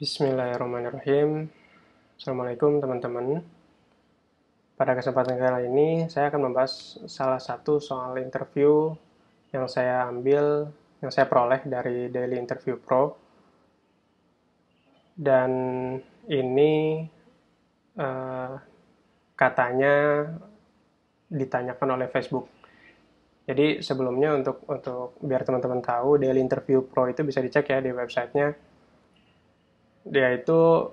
Bismillahirrahmanirrahim. Assalamualaikum teman-teman. Pada kesempatan kali ini saya akan membahas salah satu soal interview yang saya peroleh dari Daily Interview Pro. Dan ini katanya ditanyakan oleh Facebook. Jadi sebelumnya untuk biar teman-teman tahu, Daily Interview Pro itu bisa dicek ya di websitenya. Dia itu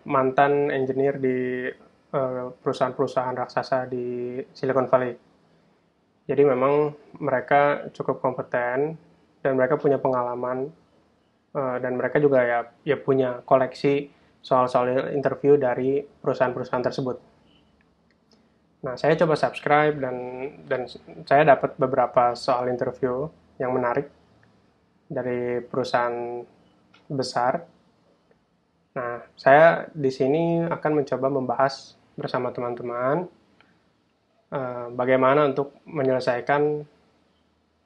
mantan engineer di perusahaan-perusahaan raksasa di Silicon Valley. Jadi memang mereka cukup kompeten dan mereka punya pengalaman dan mereka juga ya punya koleksi soal-soal interview dari perusahaan-perusahaan tersebut. Nah, saya coba subscribe dan saya dapat beberapa soal interview yang menarik dari perusahaan besar. Nah, saya di sini akan mencoba membahas bersama teman-teman bagaimana untuk menyelesaikan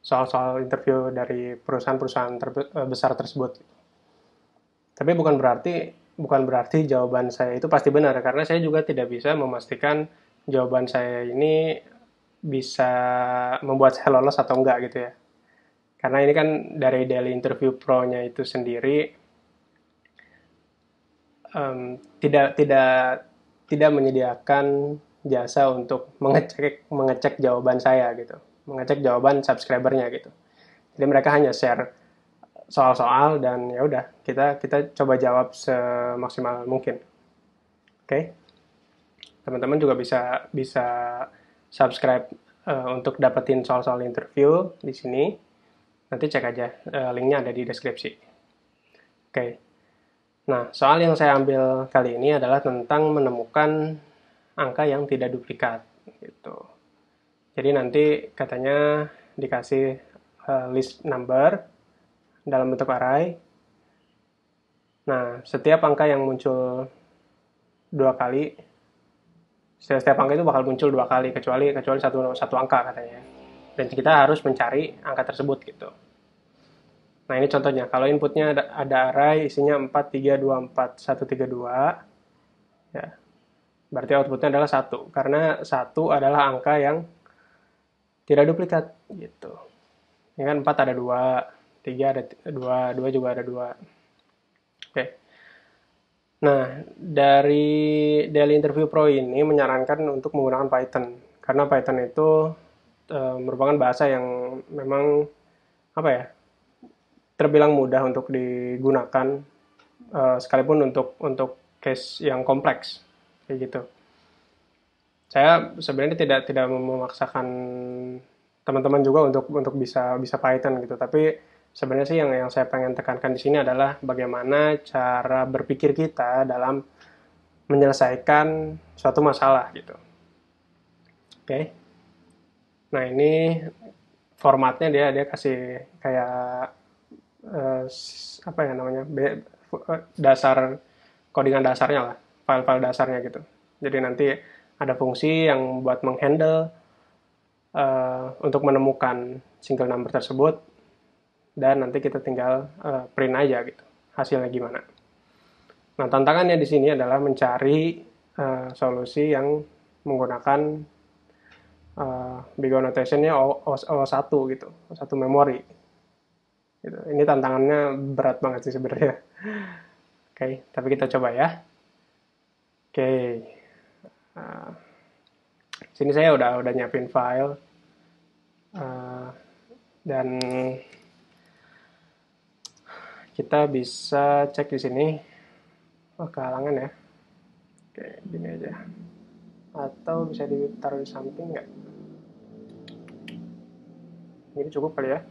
soal-soal interview dari perusahaan-perusahaan besar tersebut. Tapi bukan berarti jawaban saya itu pasti benar, karena saya juga tidak bisa memastikan jawaban saya ini bisa membuat saya lolos atau enggak gitu ya. Karena ini kan dari Daily Interview Pro-nya itu sendiri tidak tidak menyediakan jasa untuk mengecek jawaban saya gitu, mengecek jawaban subscribernya gitu. Jadi mereka hanya share soal-soal dan ya udah kita coba jawab semaksimal mungkin. Oke, teman-teman juga bisa bisa subscribe untuk dapetin soal-soal interview di sini. Nanti cek aja, linknya ada di deskripsi. Oke. Nah, soal yang saya ambil kali ini adalah tentang menemukan angka yang tidak duplikat gitu. Jadi nanti katanya dikasih list number dalam bentuk array. Nah, setiap angka yang muncul dua kali, setiap angka itu bakal muncul dua kali kecuali satu angka katanya. Dan kita harus mencari angka tersebut gitu. Nah, ini contohnya. Kalau inputnya ada array isinya 4, 3, 2, 4, 1, 3, 2. Ya, berarti outputnya adalah 1. Karena 1 adalah angka yang tidak duplikat. Gitu. Ini kan 4 ada 2, 3 ada 2, 2 juga ada 2. Oke. Nah, dari Daily Interview Pro ini menyarankan untuk menggunakan Python. Karena Python itu merupakan bahasa yang memang apa ya, terbilang mudah untuk digunakan sekalipun untuk case yang kompleks kayak gitu. Saya sebenarnya tidak memaksakan teman-teman juga untuk bisa Python gitu, tapi sebenarnya sih yang saya pengen tekankan di sini adalah bagaimana cara berpikir kita dalam menyelesaikan suatu masalah gitu. Oke. Nah, ini formatnya dia kasih kayak apa ya namanya, dasar codingan dasarnya lah, file-file dasarnya gitu. Jadi nanti ada fungsi yang buat menghandle untuk menemukan single number tersebut, dan nanti kita tinggal print aja gitu hasilnya gimana. Nah, tantangannya di sini adalah mencari solusi yang menggunakan big O notation-nya O1 gitu, O1 memori. Gitu. Ini tantangannya berat banget sih sebenarnya. Oke, tapi kita coba ya. Oke, sini saya udah nyiapin file dan kita bisa cek di sini. Oh, kehalangan ya. Oke, gini aja. Atau bisa ditaruh di samping nggak? Ini cukup kali ya.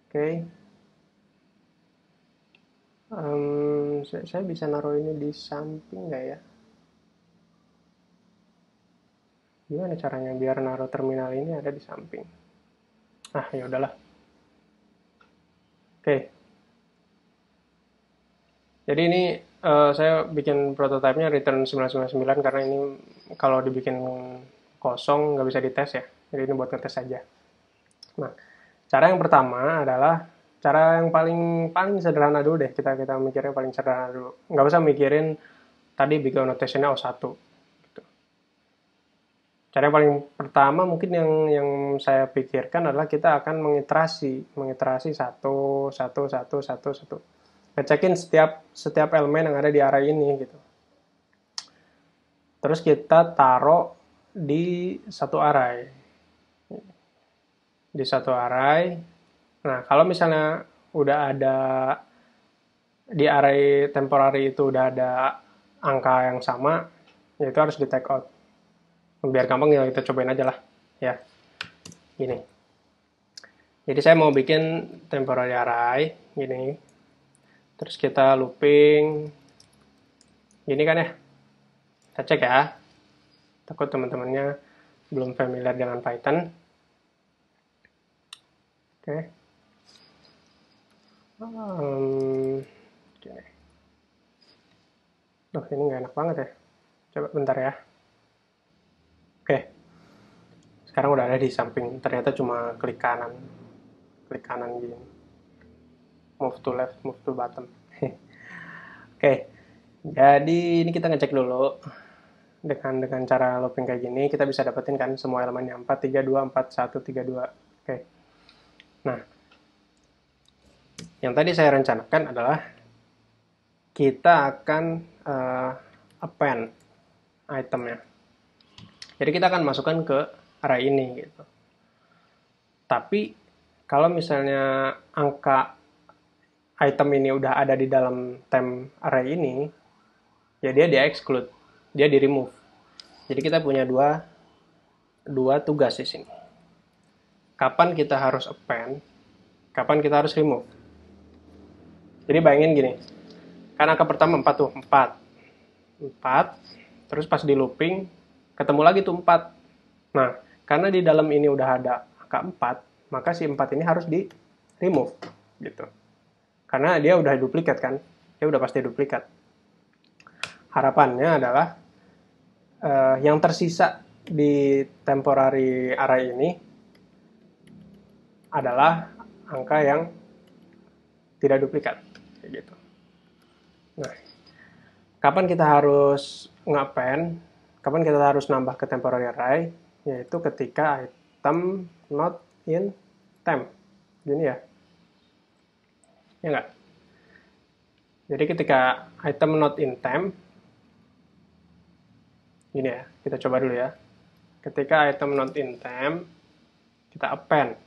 Oke. Saya bisa naruh ini di samping nggak ya? Gimana caranya biar naruh terminal ini ada di samping? Ah, ya udahlah. Oke. Jadi ini saya bikin prototipenya return 999 karena ini kalau dibikin kosong nggak bisa dites ya. Jadi ini buat ngetes aja. Nah, cara yang pertama adalah Cara yang paling sederhana dulu deh, kita mikirnya paling sederhana dulu. Nggak usah mikirin tadi big O notation-nya O1. Gitu. Cara yang paling pertama mungkin yang saya pikirkan adalah kita akan mengiterasi satu. Ngecekin setiap elemen yang ada di array ini gitu. Terus kita taruh di satu array. Di satu array. Nah, kalau misalnya udah ada di array temporary itu udah ada angka yang sama, ya itu harus di take out. Biar gampang ya kita cobain aja lah. Ya, gini. Jadi saya mau bikin temporary array, gini. Terus kita looping, gini kan ya. Kita cek ya. Takut teman-temannya belum familiar dengan Python. Oke. Gini. Loh, ini nggak enak banget ya. Coba bentar ya. Oke. Sekarang udah ada di samping. Ternyata cuma klik kanan gini. Move to left, move to bottom. Oke. Jadi ini kita ngecek dulu. Dengan cara looping kayak gini, kita bisa dapetin kan semua elemennya 4, 3, 2, 4, 1, 3, 2. Oke. Nah, yang tadi saya rencanakan adalah kita akan append itemnya. Jadi kita akan masukkan ke array ini gitu. Tapi kalau misalnya angka item ini udah ada di dalam temp array ini, ya dia di-exclude, dia di-remove. Jadi kita punya dua tugas di sini. Kapan kita harus append, kapan kita harus remove. Jadi bayangin gini, kan angka pertama 4 tuh, 4, terus pas di looping, ketemu lagi tuh 4. Nah, karena di dalam ini udah ada angka 4, maka si 4 ini harus di-remove, gitu. Karena dia udah duplikat kan, dia udah pasti duplikat. Harapannya adalah yang tersisa di temporary array ini adalah angka yang tidak duplikat, kayak gitu. Nah, kapan kita harus nge-append, kapan kita harus nambah ke temporary array, yaitu ketika item not in temp. Gini ya. Ya enggak? Jadi ketika item not in temp, gini ya, kita coba dulu ya. Ketika item not in temp, kita append.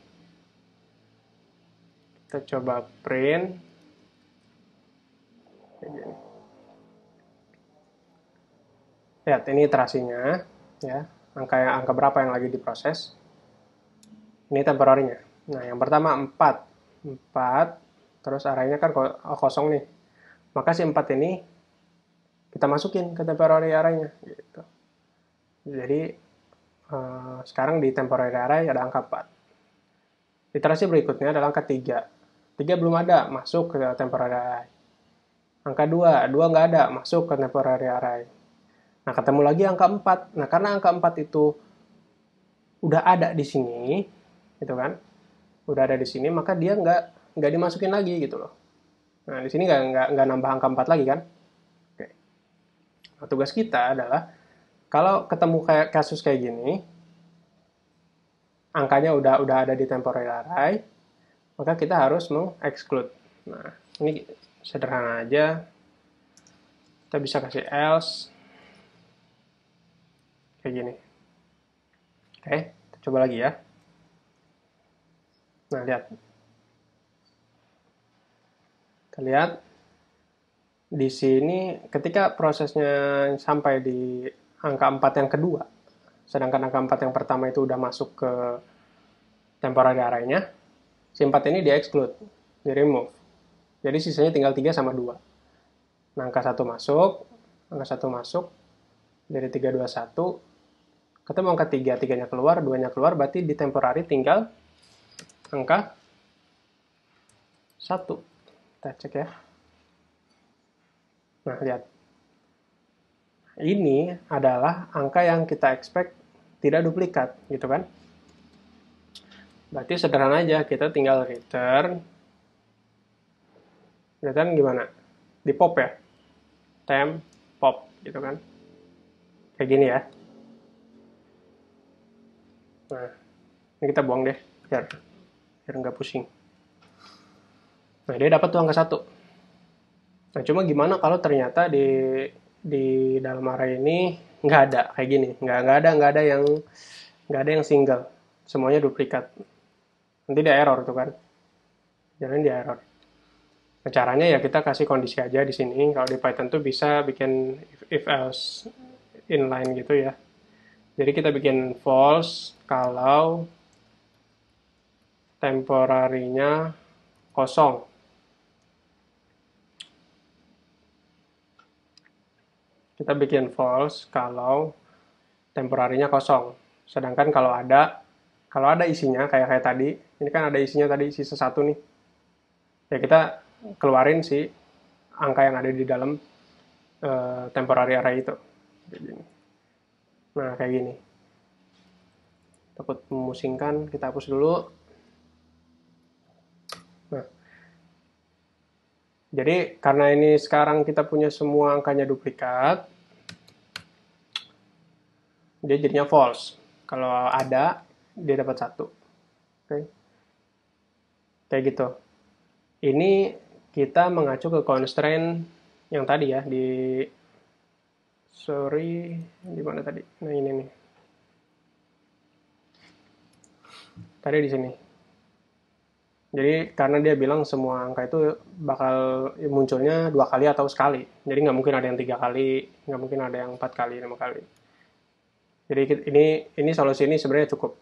Kita coba print. Kayak gini. Lihat, ini iterasinya. Ya, angka berapa yang lagi diproses. Ini temporary-nya. Nah, yang pertama 4. Terus arraynya kan kosong nih. Maka si 4 ini kita masukin ke temporary array-nya. Gitu. Jadi, sekarang di temporary array ada angka 4. Iterasi berikutnya adalah angka 3. 3 belum ada, masuk ke temporary array. Angka 2 nggak ada, masuk ke temporary array. Nah, ketemu lagi angka 4. Nah, karena angka 4 itu udah ada di sini, gitu kan? Udah ada di sini, maka dia nggak dimasukin lagi gitu loh. Nah, di sini nggak nambah angka 4 lagi kan? Oke. Nah, tugas kita adalah kalau ketemu kayak kasus kayak gini, angkanya udah ada di temporary array, maka kita harus meng-exclude. Nah, ini sederhana aja. Kita bisa kasih else kayak gini. Oke, kita coba lagi ya. Nah, lihat. Kita lihat di sini ketika prosesnya sampai di angka 4 yang kedua, sedangkan angka 4 yang pertama itu udah masuk ke temporary array-nya, si 4 ini di-exclude, di-remove. Jadi sisanya tinggal 3 sama 2. Nah, angka 1 masuk, dari 3, 2, 1, ketemu angka 3, 3-nya keluar, 2-nya keluar, berarti di temporary tinggal angka 1. Kita cek ya. Nah, lihat. Ini adalah angka yang kita expect tidak duplikat, gitu kan? Berarti sederhana aja, kita tinggal return Kelihatan gimana? Di pop ya? Temp, pop, gitu kan? Kayak gini ya. Nah, ini kita buang deh, biar nggak pusing. Nah, dia dapat tuh angka 1. Nah, cuma gimana kalau ternyata di dalam array ini nggak ada kayak gini, nggak ada yang single, semuanya duplikat. Nanti dia error tuh kan, jangan dia error. Nah, caranya ya kita kasih kondisi aja di sini. Kalau di Python tuh bisa bikin if else inline gitu ya. Jadi kita bikin false kalau temporarinya kosong. Kita bikin false kalau temporarinya kosong. Sedangkan kalau ada isinya kayak tadi, ini kan ada isinya tadi sisa 1 nih. Ya kita keluarin si angka yang ada di dalam temporary array itu. Nah, kayak gini. Takut memusingkan, kita hapus dulu. Nah, jadi karena ini sekarang kita punya semua angkanya duplikat, dia jadinya false. Kalau ada, dia dapat 1. Oke. Kayak gitu. Ini kita mengacu ke constraint yang tadi ya, di mana tadi? Nah, ini nih. Tadi di sini. Jadi karena dia bilang semua angka itu bakal munculnya 2 kali atau sekali. Jadi nggak mungkin ada yang 3 kali, nggak mungkin ada yang 4 kali, 5 kali. Jadi ini solusi ini sebenarnya cukup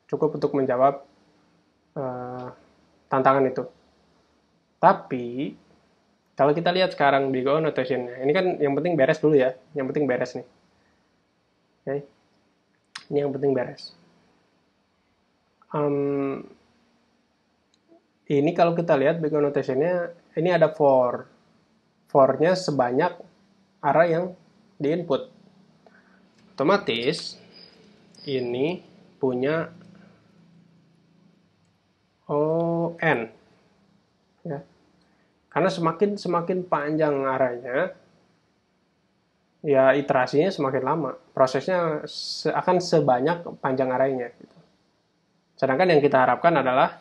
untuk menjawab tantangan itu. Tapi kalau kita lihat sekarang big O notation-nya, ini kan yang penting beres dulu ya, yang penting beres nih. Oke, ini yang penting beres. Ini kalau kita lihat big O notation-nya, ini ada for. For-nya sebanyak array yang di input. Otomatis ini punya ON ya. Karena semakin panjang arraynya, ya iterasinya semakin lama. Prosesnya akan sebanyak panjang arraynya gitu. Sedangkan yang kita harapkan adalah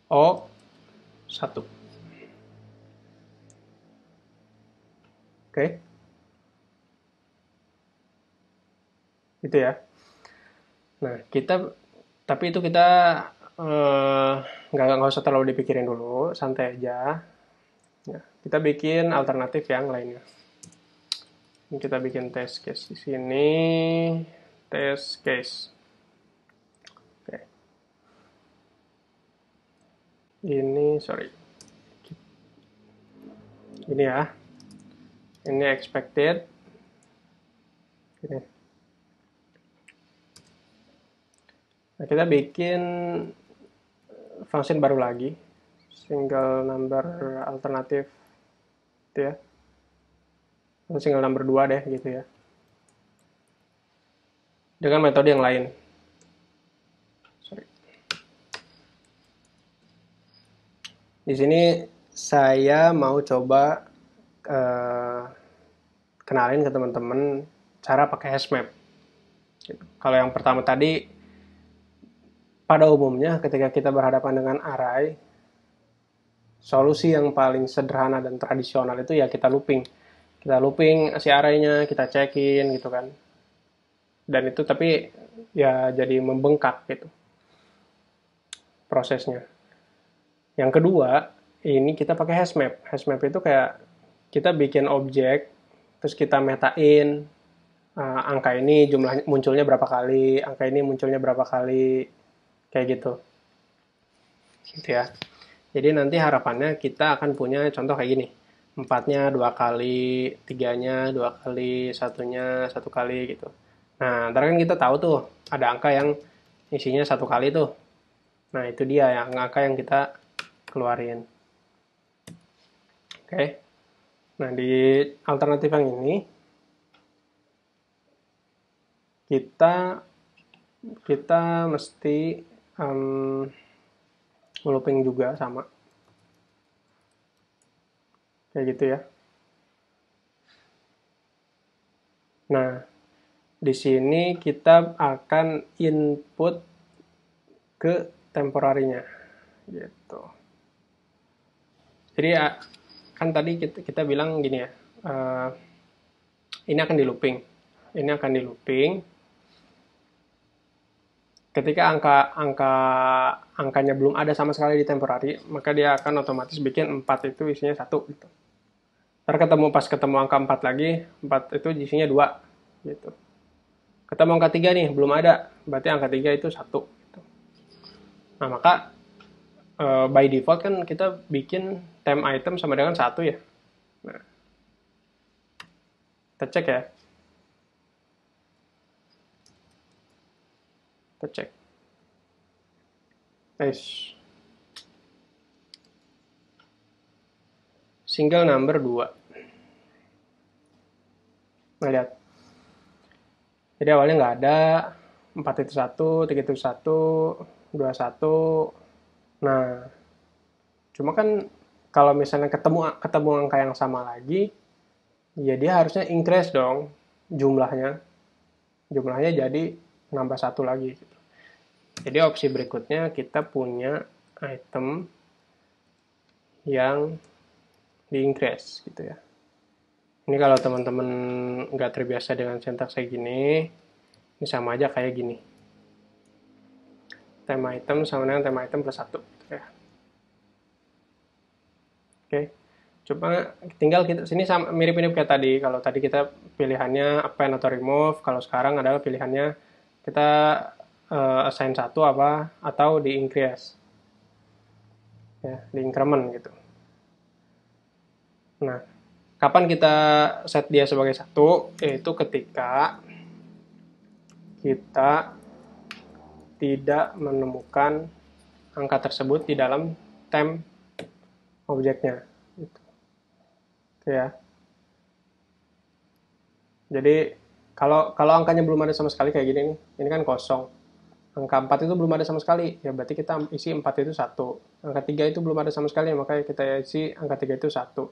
O1. Oke. Gitu ya. Nah, tapi itu kita nggak usah terlalu dipikirin dulu, santai aja. Ya, kita bikin alternatif yang lainnya. Ini kita bikin test case di sini, test case. Oke. Sorry. Ini ya. Ini expected. Ini. Nah, kita bikin function baru lagi, single number alternatif gitu ya, single number 2 deh gitu ya, dengan metode yang lain. Sorry. Di sini saya mau coba kenalin ke teman-teman cara pakai hashmap. Kalau yang pertama tadi, pada umumnya ketika kita berhadapan dengan array, solusi yang paling sederhana dan tradisional itu ya kita looping. Kita looping si array-nya, kita cekin gitu kan. Dan itu tapi ya jadi membengkak gitu prosesnya. Yang kedua, ini kita pakai hashmap. Hashmap itu kayak kita bikin objek, terus kita metain angka ini jumlah munculnya berapa kali, angka ini munculnya berapa kali, kayak gitu. Gitu ya. Jadi nanti harapannya kita akan punya contoh kayak gini. 4-nya 2 kali, 3-nya 2 kali, 1-nya 1 kali gitu. Nah, ntar kan kita tahu tuh ada angka yang isinya 1 kali tuh. Nah, itu dia yang angka yang kita keluarin. Oke. Nah, di alternatif yang ini kita mesti looping juga sama. kayak gitu ya. Nah, di sini kita akan input ke temporarinya gitu. Jadi kan tadi kita bilang gini ya, ini akan di looping, ketika angkanya belum ada sama sekali di temporary, maka dia akan otomatis bikin 4 itu isinya 1 gitu. Ntar pas ketemu angka 4 lagi, 4 itu isinya 2 gitu. Ketemu angka 3 nih, belum ada, berarti angka 3 itu 1 gitu. Nah, maka by default kan kita bikin temp item sama dengan 1 ya. Nah, kita cek ya. Kita cek. Nice. Single number 2. Nah, lihat. Jadi awalnya nggak ada, 4 itu 1, 3 itu 1, 2 1. Nah, cuma kan kalau misalnya ketemu angka yang sama lagi, ya dia harusnya increase dong jumlahnya. Jumlahnya jadi nambah 1 lagi gitu. Jadi opsi berikutnya kita punya item yang di increase gitu ya. Ini kalau teman-teman nggak terbiasa dengan sintaks kayak gini, ini sama aja kayak gini. Temp item sama dengan temp item plus 1 gitu ya. Oke. Coba tinggal kita sini mirip-mirip kayak tadi. Kalau tadi kita pilihannya append atau remove, kalau sekarang adalah pilihannya kita assign 1 apa atau di increase. Ya, di increment gitu. Nah, kapan kita set dia sebagai 1? Yaitu ketika kita tidak menemukan angka tersebut di dalam temp objeknya. Gitu. Ya. Jadi kalau angkanya belum ada sama sekali kayak gini nih, ini kan kosong. Angka 4 itu belum ada sama sekali, ya berarti kita isi 4 itu 1. Angka 3 itu belum ada sama sekali, maka kita isi angka 3 itu 1.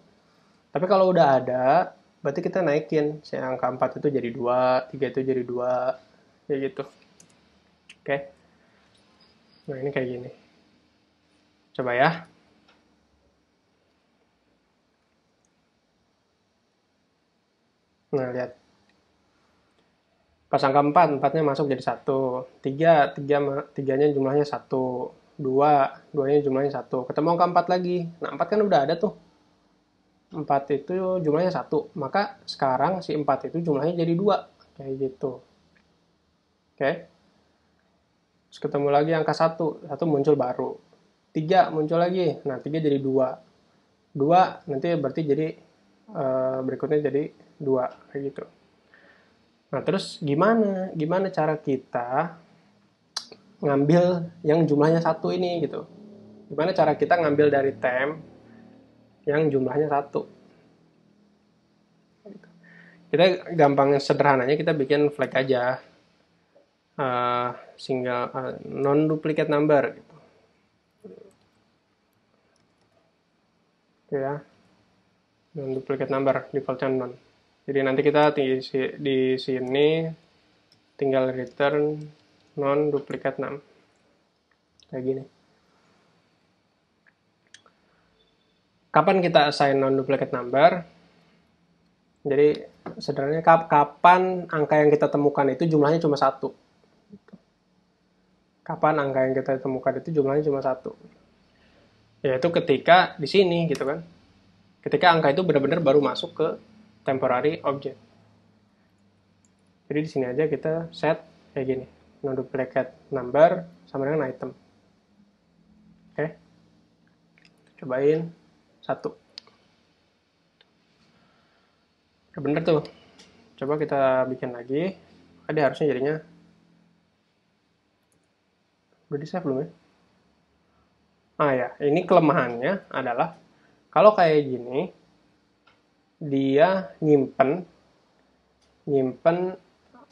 Tapi kalau udah ada, berarti kita naikin. Si angka 4 itu jadi 2, 3 itu jadi 2, kayak gitu. Oke. Nah, ini kayak gini. Coba ya. Nah, lihat. Pas angka 4, 4-nya masuk jadi 1. 3, 3-nya jumlahnya 1. 2, 2-nya jumlahnya 1. Ketemu angka 4 lagi. Nah, 4 kan udah ada tuh. 4 itu jumlahnya 1. Maka sekarang si 4 itu jumlahnya jadi 2. Kayak gitu. Oke. Terus ketemu lagi angka 1. 1 muncul baru. 3 muncul lagi. Nah, 3 jadi 2. 2 nanti berarti jadi berikutnya jadi 2. Kayak gitu. Nah, terus gimana cara kita ngambil yang jumlahnya 1 ini gitu. Gimana cara kita ngambil dari temp yang jumlahnya 1. Kita gampang sederhananya kita bikin flag aja. Single non-duplicate number gitu. Ya. Non-duplicate number defaultnya non. Jadi nanti kita di sini tinggal return non-duplicate num. Kayak gini. Kapan kita assign non-duplicate number? Jadi sebenarnya kapan angka yang kita temukan itu jumlahnya cuma 1. Kapan angka yang kita temukan itu jumlahnya cuma 1. Yaitu ketika di sini gitu kan. Ketika angka itu benar-benar baru masuk ke temporary object. Jadi di sini aja kita set kayak gini. Non-duplicate number sama dengan item. Oke. Cobain 1. Udah bener tuh. Coba kita bikin lagi. Ada harusnya jadinya. Udah di save belum ya? Ya, ini kelemahannya adalah kalau kayak gini, dia nyimpen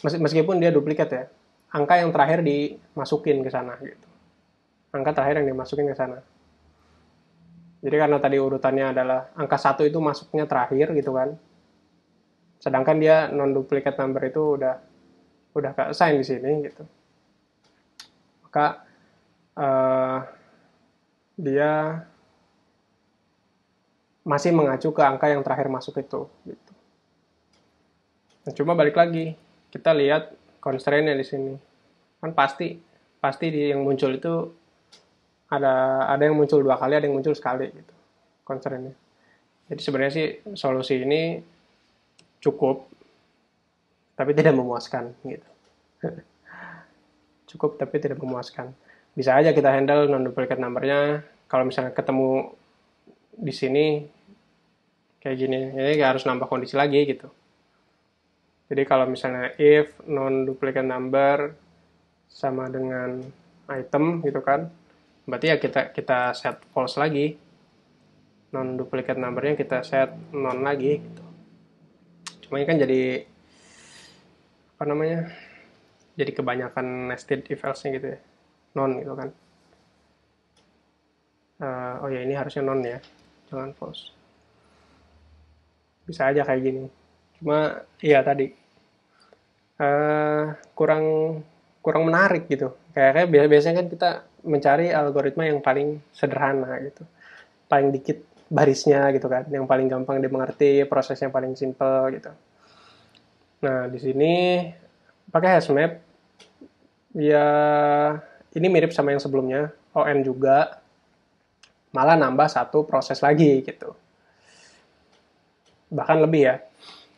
meskipun dia duplikat ya, angka yang terakhir dimasukin ke sana gitu. Angka terakhir yang dimasukin ke sana. Jadi karena tadi urutannya adalah angka 1 itu masuknya terakhir gitu kan. Sedangkan dia non-duplicate number itu udah ke assign di sini gitu. Maka uh, dia masih mengacu ke angka yang terakhir masuk itu gitu. Nah, cuma balik lagi, kita lihat constraint-nya di sini. Kan pasti yang muncul itu ada yang muncul 2 kali, ada yang muncul sekali gitu. Constraint-nya. Jadi sebenarnya sih solusi ini cukup tapi tidak memuaskan gitu. Cukup tapi tidak memuaskan. Bisa aja kita handle non-duplicate number-nya. Kalau misalnya ketemu di sini kayak gini, ini harus nambah kondisi lagi gitu. Jadi kalau misalnya if non-duplicate number sama dengan item gitu kan, berarti ya kita set false lagi. Non-duplicate number-nya kita set non lagi gitu. Cuma ini kan jadi apa namanya? Jadi kebanyakan nested if else-nya gitu ya. Non gitu kan. Oh ya ini harusnya non ya, jangan false. Bisa aja kayak gini. Cuma iya tadi kurang kurang menarik gitu. Kayak biasanya kan kita mencari algoritma yang paling sederhana gitu, paling dikit barisnya gitu kan, yang paling gampang dimengerti, prosesnya paling simple gitu. Nah di sini pakai hashmap ya, ini mirip sama yang sebelumnya, ON juga, malah nambah satu proses lagi gitu, bahkan lebih ya.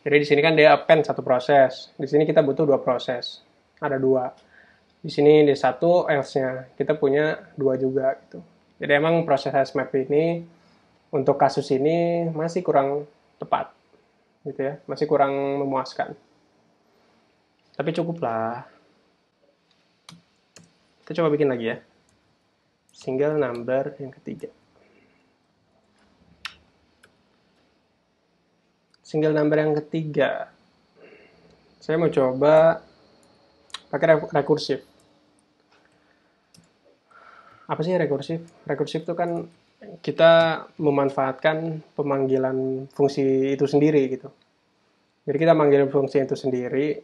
Jadi di sini kan dia append satu proses, di sini kita butuh 2 proses, ada 2. Di sini di 1 else-nya kita punya 2 juga gitu. Jadi emang proses hashmap ini untuk kasus ini masih kurang tepat gitu ya, masih kurang memuaskan. Tapi cukup lah. Kita coba bikin lagi ya. Single number yang ketiga. Single number yang ketiga. Saya mau coba pakai rekursif. Apa sih rekursif? Rekursif itu kan kita memanfaatkan pemanggilan fungsi itu sendiri gitu. Jadi kita manggil fungsi itu sendiri.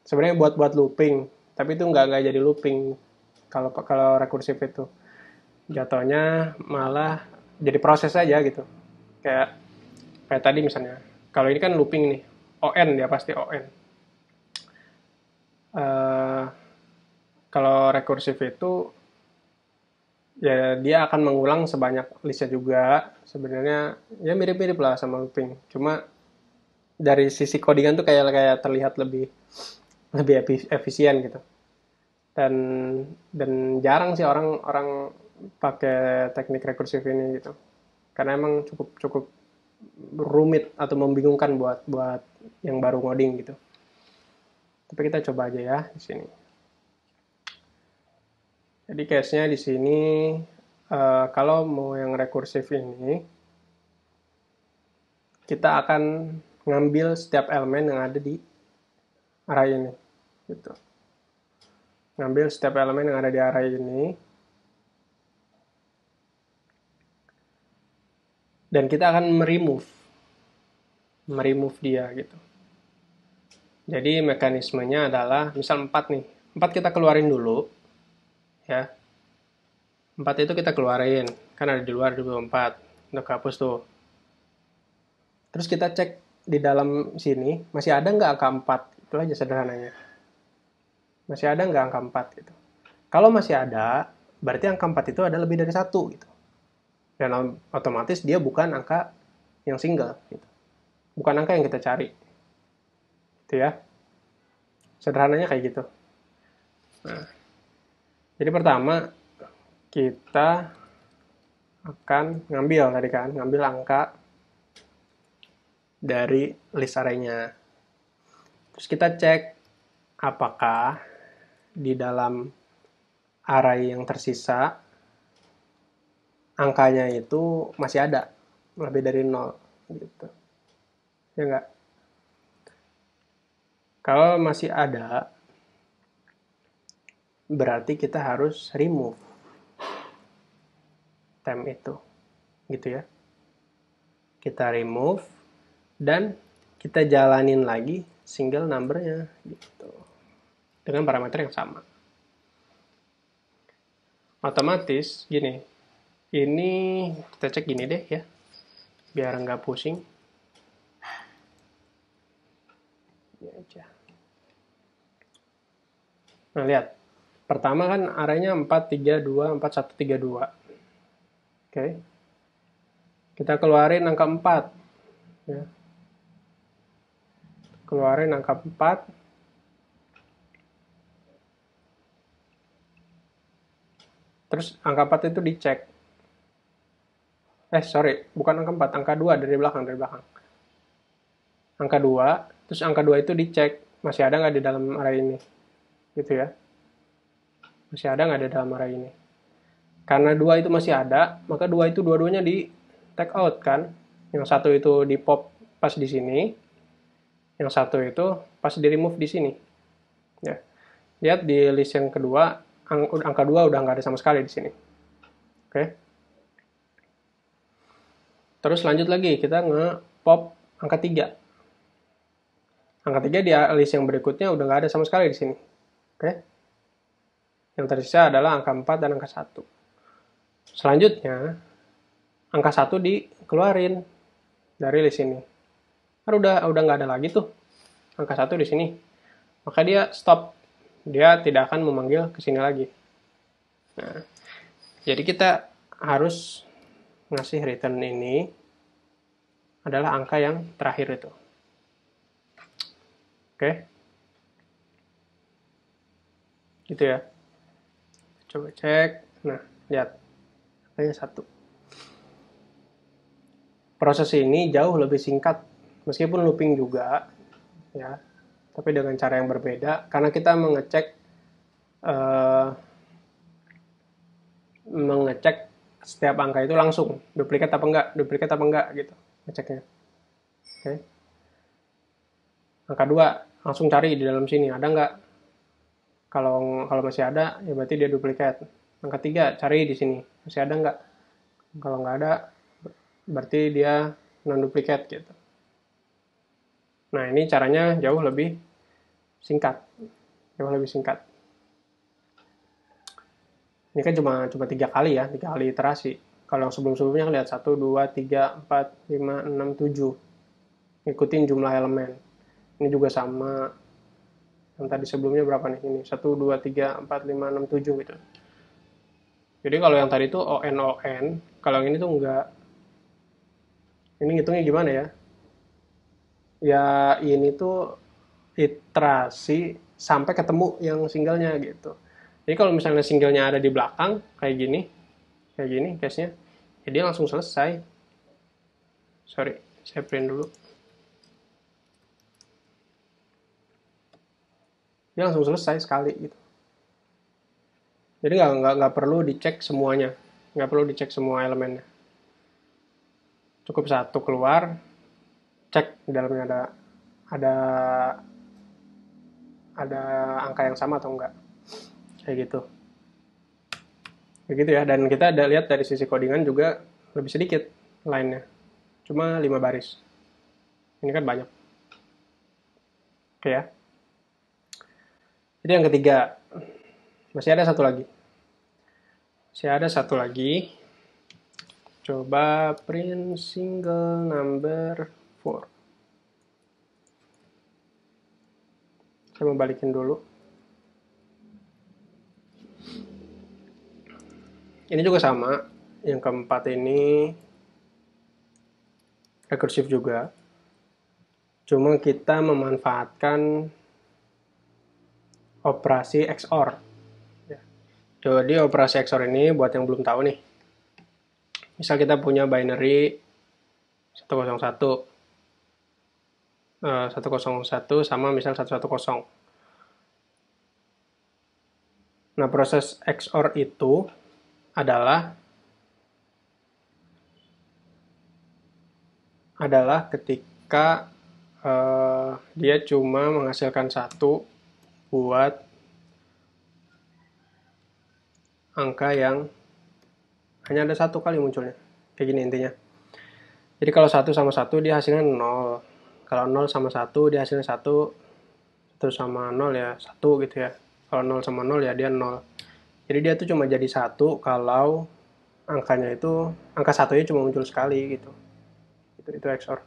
Sebenarnya buat looping, tapi itu nggak jadi looping kalau rekursif itu. Jatuhnya malah jadi proses aja gitu. Kayak tadi misalnya. Kalau ini kan looping nih, ON dia pasti ON. Kalau rekursif itu ya dia akan mengulang sebanyak listnya juga. Sebenarnya ya mirip-mirip lah sama looping. Cuma dari sisi codingan tuh kayak terlihat lebih efisien gitu. Dan jarang sih orang pakai teknik rekursif ini gitu. Karena emang cukup rumit atau membingungkan buat yang baru ngoding gitu. Tapi kita coba aja ya di sini. Jadi case-nya di sini kalau mau yang rekursif ini kita akan ngambil setiap elemen yang ada di array ini gitu. Ngambil setiap elemen yang ada di array ini dan kita akan meremove dia gitu. Jadi mekanismenya adalah misal 4 nih. 4 kita keluarin dulu ya. 4 itu kita keluarin, kan ada di luar 24. Udah hapus tuh. Terus kita cek di dalam sini masih ada nggak angka 4? Itu aja sederhananya. Masih ada nggak angka 4 gitu. Kalau masih ada, berarti angka 4 itu ada lebih dari 1 gitu. Dan otomatis dia bukan angka yang single gitu. Bukan angka yang kita cari. Gitu ya. Sederhananya kayak gitu. Nah, jadi pertama kita akan ngambil tadi kan, ngambil angka dari list array-nya. Terus kita cek apakah di dalam array yang tersisa angkanya itu masih ada lebih dari 0 gitu. Ya enggak? Kalau masih ada berarti kita harus remove temp itu. gitu ya. Kita remove dan kita jalanin lagi single numbernya gitu dengan parameter yang sama. Otomatis gini, ini kita cek gini deh ya, biar nggak pusing. Ini aja. Nah lihat, pertama kan arahnya 4, 3, 2, 4, 1, 3, 2. Oke. Kita keluarin angka 4. Ya. Keluarin angka 4. Terus angka 4 itu dicek. Sorry, bukan angka 4, angka 2 dari belakang. Angka 2, terus angka 2 itu dicek, masih ada nggak di dalam array ini. Gitu ya. Masih ada nggak di dalam array ini. Karena 2 itu masih ada, maka 2 itu dua-duanya di take out kan. Yang satu itu di pop pas di sini, yang satu itu pas di remove di sini. Ya. Lihat di list yang kedua, angka 2 udah nggak ada sama sekali di sini. Oke. Terus lanjut lagi, kita nge-pop angka 3. Angka 3 di list yang berikutnya udah nggak ada sama sekali di sini. Oke. Yang tersisa adalah angka 4 dan angka 1. Selanjutnya, angka 1 dikeluarin dari list ini. Kan udah nggak ada lagi tuh angka 1 di sini. Maka dia stop. Dia tidak akan memanggil ke sini lagi. Nah, jadi kita harus ngasih return ini adalah angka yang terakhir itu. Oke. Gitu ya. Coba cek. Nah, lihat. Angkanya 1. Proses ini jauh lebih singkat. Meskipun looping juga. Ya. Tapi dengan cara yang berbeda. Karena kita mengecek setiap angka itu langsung. Duplikat apa enggak gitu. Ngeceknya. Oke. Angka 2 langsung cari di dalam sini, ada nggak? Kalau masih ada, ya berarti dia duplikat. Angka 3 cari di sini, masih ada nggak? Kalau nggak ada, berarti dia non-duplikat gitu. Nah, ini caranya jauh lebih singkat. Ini kan cuma 3 kali ya, 3 kali iterasi. Kalau yang sebelum-sebelumnya lihat 1, 2, 3, 4, 5, 6, 7. Ikutin jumlah elemen. Ini juga sama. Yang tadi sebelumnya berapa nih? Ini 1, 2, 3, 4, 5, 6, 7 gitu. Jadi kalau yang tadi itu ON, kalau yang ini tuh enggak. Ini ngitungnya gimana ya? Ya ini tuh iterasi sampai ketemu yang singlenya gitu. Jadi kalau misalnya singlenya ada di belakang, kayak gini case-nya, ya dia langsung selesai. Sorry, saya print dulu. Dia langsung selesai sekali gitu. Jadi nggak perlu dicek semuanya, nggak perlu dicek semua elemennya. Cukup satu keluar, cek di dalamnya ada angka yang sama atau enggak, kayak gitu. Begitu ya. Dan kita ada lihat dari sisi codingan juga lebih sedikit line-nya, cuma 5 baris. Ini kan banyak. Oke ya. Jadi yang ketiga, masih ada satu lagi. Coba print single number 4. Saya mau balikin dulu. Ini juga sama. Yang keempat ini rekursif juga. Cuma kita memanfaatkan operasi XOR. Jadi operasi XOR ini buat yang belum tahu nih. Misal kita punya binary 101 sama misal 110. Nah, proses XOR itu adalah ketika dia cuma menghasilkan 1 buat angka yang hanya ada 1 kali munculnya. Kayak gini intinya. Jadi kalau 1 sama 1 dia hasilnya 0. Kalau 0 sama 1 dia hasilnya 1. 1 sama 0 ya 1 gitu ya. Kalau 0 sama 0 ya dia 0. Jadi dia tuh cuma jadi 1 kalau angkanya itu, angka 1-nya cuma muncul sekali gitu. Itu XOR.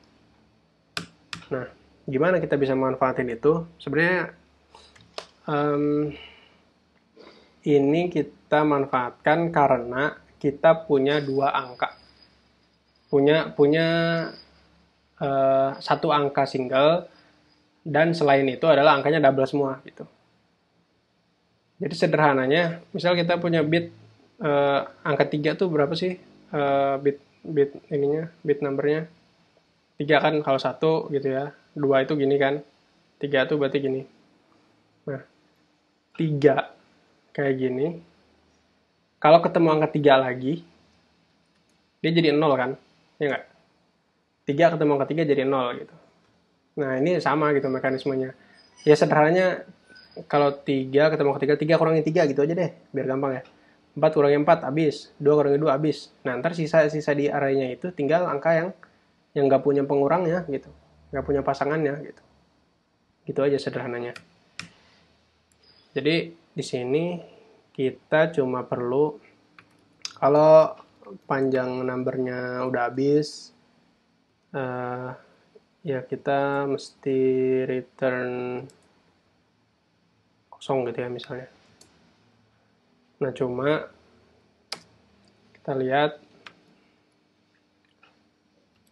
Nah, gimana kita bisa manfaatin itu? Sebenarnya ini kita manfaatkan karena kita punya dua angka. Punya satu angka single dan selain itu adalah angkanya double semua gitu. Jadi sederhananya, misal kita punya bit angka 3 tuh berapa sih bit numbernya? 3 kan kalau 1 gitu ya. 2 itu gini kan. 3 itu berarti gini. Nah, 3 kayak gini. Kalau ketemu angka 3 lagi, dia jadi 0 kan? Ya nggak? 3 ketemu angka 3 jadi 0 gitu. Nah, ini sama gitu mekanismenya. Ya sederhananya, kalau 3 ketemu angka 3, 3 kurangi 3 gitu aja deh, biar gampang ya. 4 kurangi 4, habis. 2 kurangi 2, habis. Nah, ntar sisa-sisa di arraynya itu tinggal angka yang nggak punya pengurangnya gitu. Nggak punya pasangannya gitu. Gitu aja sederhananya. Jadi, di sini kita cuma perlu, kalau panjang numbernya udah habis, ya kita mesti return kosong gitu ya misalnya. Nah cuma kita lihat,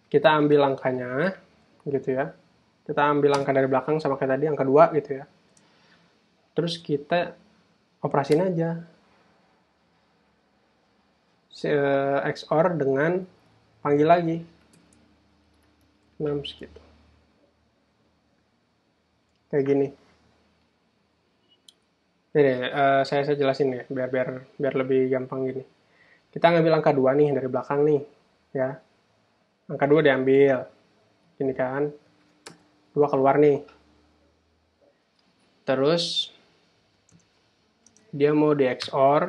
kita ambil angkanya gitu ya, kita ambil angka dari belakang sama kayak tadi angka 2 gitu ya, terus kita operasin aja XOR dengan panggil lagi nums gitu, kayak gini. Jadi saya jelasin ya biar lebih gampang gini. Kita ngambil angka 2 nih dari belakang nih ya, angka 2 diambil ini kan, 2 keluar nih, terus dia mau di XOR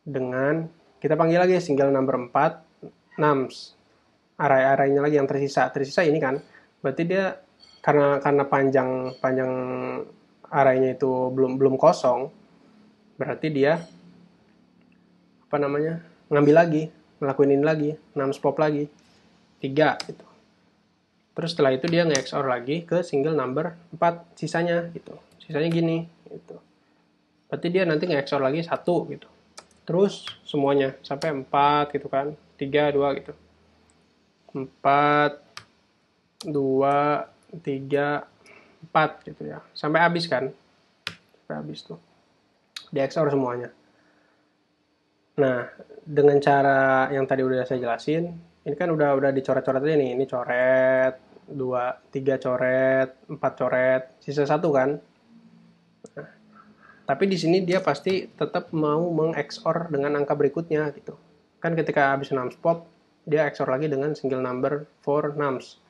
dengan, kita panggil lagi single number 4 nums, array-arraynya lagi yang tersisa ini kan, berarti dia karena panjang arraynya itu belum kosong, berarti dia ngambil lagi, ngelakuin ini lagi, nums pop lagi 3 gitu. Terus setelah itu dia nge-XOR lagi ke single number 4 sisanya gitu. Sisanya gini gitu. Berarti dia nanti nge-XOR lagi 1 gitu. Terus semuanya sampai 4 gitu kan. 3, 2 gitu. 4, 2, 3, 4 gitu ya. Sampai habis kan. Sampai habis tuh. Di XOR semuanya. Nah, dengan cara yang tadi udah saya jelasin, ini kan udah dicoret-coret aja nih. Ini coret, 2, 3 coret, 4 coret, sisa 1 kan. Nah, tapi di sini dia pasti tetap mau meng-XOR dengan angka berikutnya gitu. Kan ketika habis nums pop, dia XOR lagi dengan single number for nums.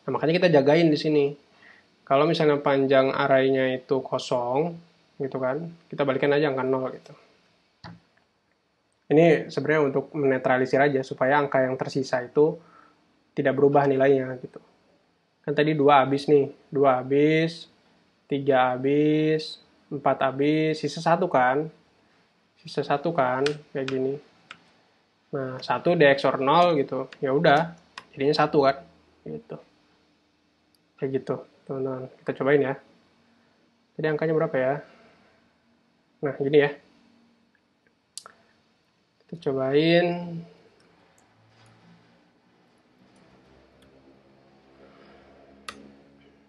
Nah, makanya kita jagain di sini. Kalau misalnya panjang arraynya itu kosong, gitu kan, kita balikan aja angka 0 gitu. Ini sebenarnya untuk menetralisir aja supaya angka yang tersisa itu tidak berubah nilainya gitu. Kan tadi 2 habis nih, 2 habis, 3 habis, 4 habis, sisa 1 kan. Sisa 1 kan, kayak gini. Nah, 1 di XOR 0 gitu. Ya udah, jadinya 1 kan. Gitu. Kayak gitu, teman-teman. Kita cobain ya. Jadi angkanya berapa ya? Nah, gini ya. Kita cobain.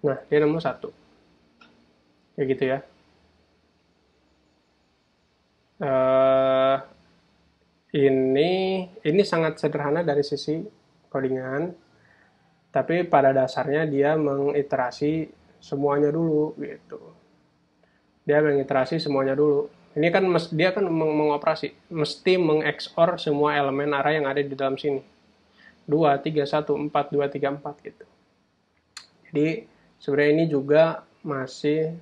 Nah, dia nemu 1. Kayak gitu ya. Ini sangat sederhana dari sisi codingan, tapi pada dasarnya dia mengiterasi semuanya dulu gitu. Dia mengiterasi semuanya dulu. Ini kan dia kan mengoperasi, mesti meng-XOR semua elemen array yang ada di dalam sini. 2, 3, 1, 4, 2, 3, 4 gitu. Jadi sebenarnya ini juga masih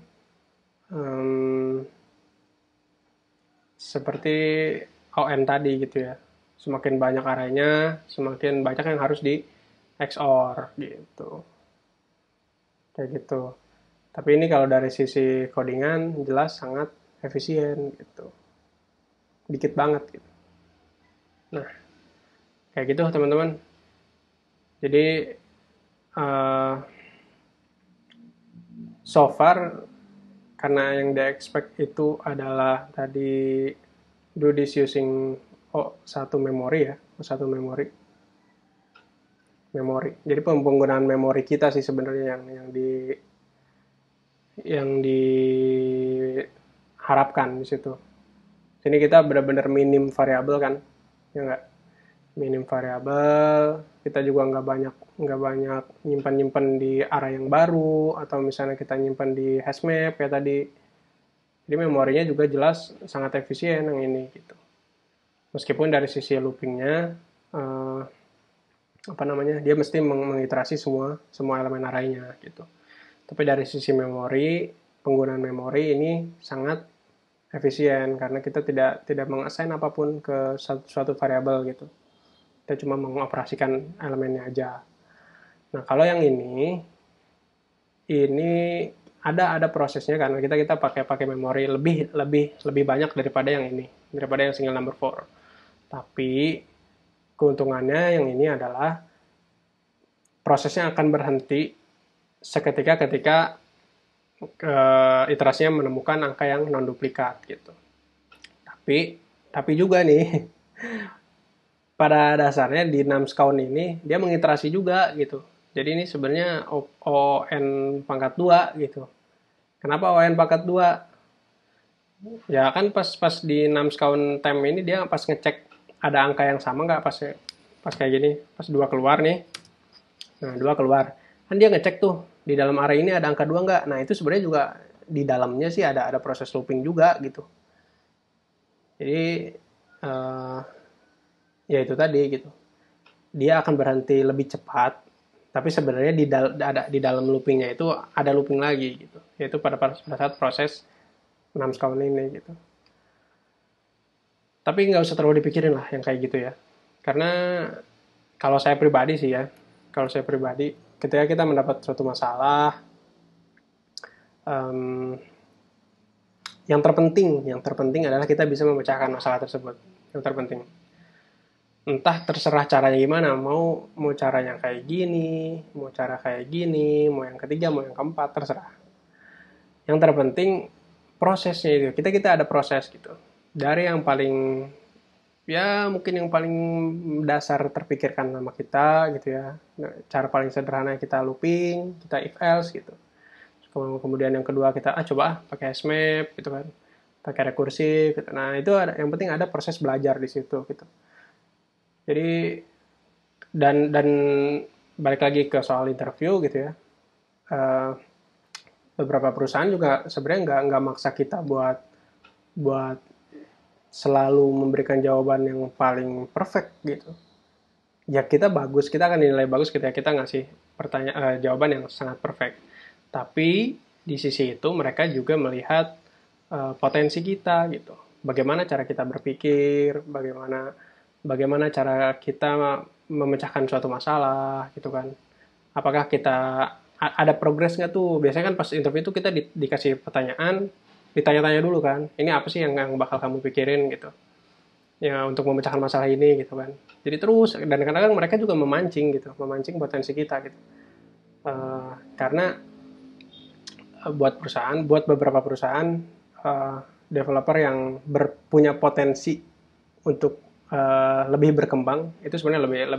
seperti ON tadi gitu ya. Semakin banyak arraynya, semakin banyak yang harus di XOR gitu. Kayak gitu. Tapi ini kalau dari sisi codingan jelas sangat efisien gitu. Dikit banget gitu. Nah, kayak gitu teman-teman. Jadi so far karena yang dia expect itu adalah tadi do this using satu memori ya, satu memori. Jadi penggunaan memori kita sih sebenarnya yang diharapkan di situ. Sini kita benar-benar minim variabel kan, ya nggak? Minim variabel, kita juga nggak banyak nyimpan di array yang baru, atau misalnya kita nyimpan di hashmap kayak tadi. Jadi memorinya juga jelas sangat efisien yang ini gitu. Meskipun dari sisi loopingnya dia mesti mengiterasi semua elemen arraynya gitu. Tapi dari sisi memori, penggunaan memori ini sangat efisien karena kita tidak mengassign apapun ke suatu variabel gitu. Kita cuma mengoperasikan elemennya aja. Nah, kalau yang ini ada prosesnya karena kita pakai memori lebih banyak daripada yang ini, daripada yang single number 4. Tapi keuntungannya yang ini adalah prosesnya akan berhenti seketika ketika iterasinya menemukan angka yang non duplikat gitu. Tapi juga nih pada dasarnya di nums count ini dia mengiterasi juga gitu. Jadi ini sebenarnya ON pangkat 2 gitu. Kenapa ON pangkat 2? Ya kan pas di nums count time ini dia pas ngecek ada angka yang sama nggak pas kayak gini, pas 2 keluar nih. Nah, 2 keluar. Kan dia ngecek tuh di dalam array ini ada angka 2 nggak? Nah, itu sebenarnya juga di dalamnya sih ada proses looping juga gitu. Jadi ya itu tadi gitu. Dia akan berhenti lebih cepat, tapi sebenarnya di dalam loopingnya itu ada looping lagi gitu. Yaitu pada saat proses nums count ini gitu. Tapi nggak usah terlalu dipikirin lah yang kayak gitu ya. Karena kalau saya pribadi sih ya, ketika kita mendapat suatu masalah, yang terpenting adalah kita bisa memecahkan masalah tersebut. Yang terpenting. Entah terserah caranya gimana, mau caranya kayak gini, mau cara kayak gini, mau yang ketiga, mau yang keempat, terserah. Yang terpenting prosesnya itu. Kita ada proses gitu. Dari yang paling mungkin yang paling dasar terpikirkan sama kita gitu ya. Cara paling sederhana kita looping, kita if else gitu. Kemudian yang kedua kita coba pakai hashmap gitu kan. Pakai rekursif gitu. Nah, itu yang penting ada proses belajar di situ gitu. Jadi dan balik lagi ke soal interview gitu ya. Beberapa perusahaan juga sebenarnya nggak maksa kita buat selalu memberikan jawaban yang paling perfect gitu. Ya kita akan dinilai bagus ketika kita ngasih jawaban yang sangat perfect. Tapi di sisi itu mereka juga melihat potensi kita gitu. Bagaimana cara kita berpikir, bagaimana cara kita memecahkan suatu masalah gitu kan. Apakah kita ada progres nggak tuh? Biasanya kan pas interview itu kita dikasih pertanyaan, ditanya-tanya dulu kan, ini apa sih yang bakal kamu pikirin gitu ya untuk memecahkan masalah ini gitu kan. Jadi terus, dan kadang-kadang mereka juga memancing potensi kita gitu. Karena buat beberapa perusahaan developer yang punya potensi untuk lebih berkembang itu sebenarnya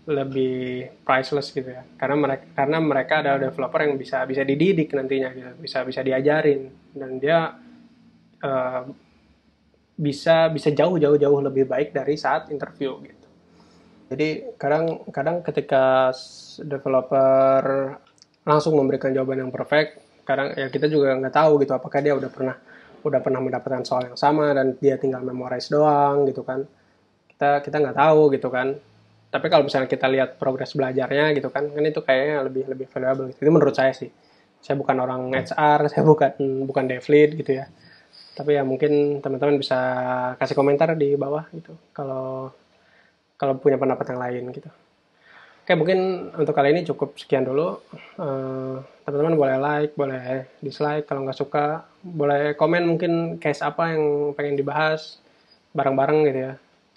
lebih priceless gitu ya, karena mereka adalah developer yang bisa dididik nantinya gitu, bisa diajarin, dan dia bisa jauh lebih baik dari saat interview gitu. Jadi kadang ketika developer langsung memberikan jawaban yang perfect, kadang ya kita juga nggak tahu gitu apakah dia udah pernah mendapatkan soal yang sama dan dia tinggal memorize doang gitu kan. Kita nggak tahu gitu kan. Tapi kalau misalnya kita lihat progres belajarnya gitu kan itu kayaknya lebih valuable. Itu menurut saya sih. Saya bukan orang HR, saya bukan dev lead gitu ya. Tapi ya mungkin teman-teman bisa kasih komentar di bawah gitu kalau kalau punya pendapat yang lain gitu. Oke, mungkin untuk kali ini cukup sekian dulu. Teman-teman boleh like, boleh dislike kalau nggak suka, boleh komen mungkin case apa yang pengen dibahas bareng-bareng gitu ya.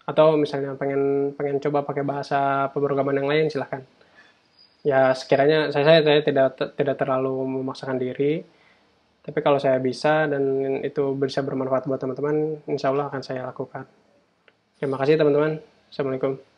Atau misalnya pengen pengen coba pakai bahasa pemrograman yang lain, silahkan. Ya sekiranya saya tidak terlalu memaksakan diri, tapi kalau saya bisa dan itu bisa bermanfaat buat teman-teman, insya Allah akan saya lakukan. Terima kasih teman-teman. Assalamualaikum.